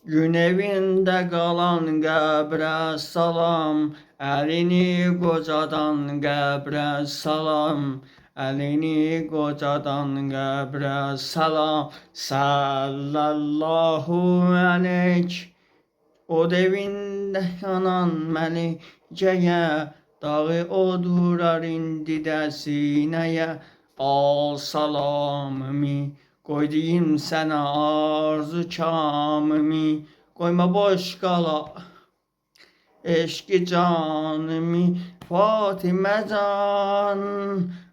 Gün evində qalan qəbrə salam, əlini qocadan qəbrə salam, əlini qocadan qəbrə salam. Sallallahu əleyk, od evində yanan məlikəyə, dağı odurar indi də sinəyə. Al salamımı, qoy deyim sənə arzu kamımı, qoyma boş qala eşqi canımı. Fatimə can,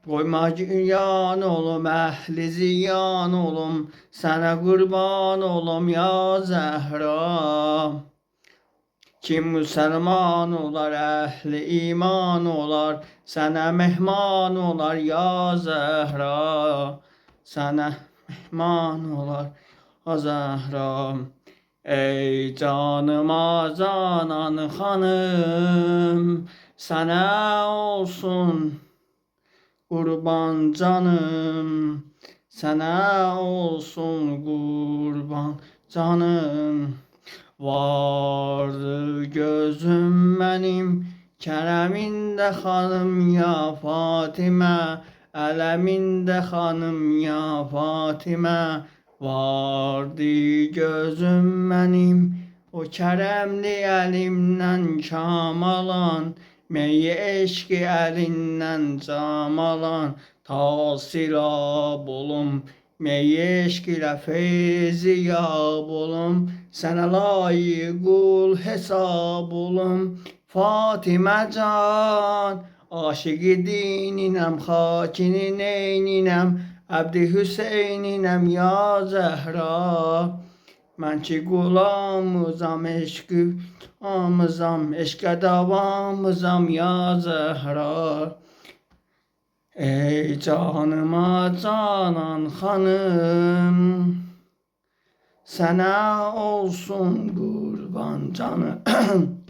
qoyma yan olum, əhli ziyan olum, sənə qurban olum ya Zəhra. Kim müsəlman olar, əhli iman olar, sənə mehman olar ya Zəhra. Sənə mehman olar ya Zəhra. Ey canıma canan xanım, sənə olsun qurban canım, sənə olsun qurban canım. Vardı gözüm benim Kerem'inde hanım ya Fatime, eleminde hanım ya Fatime. Vardı gözüm benim o keremli elimden kam alan, meyi eşki elinden cam alan. Tasirab olum, meyi eşk ile feyziyab olum, sənə layık qul hesab olum. Fatimə can, aşıqı dininəm, xakini neyninəm, Əbdi Hüseyninəm ya Zəhra. Mən ki qulamızam, eşqə davamızam ya Zəhra. Ey canıma canan xanım, sənə olsun qurban canım.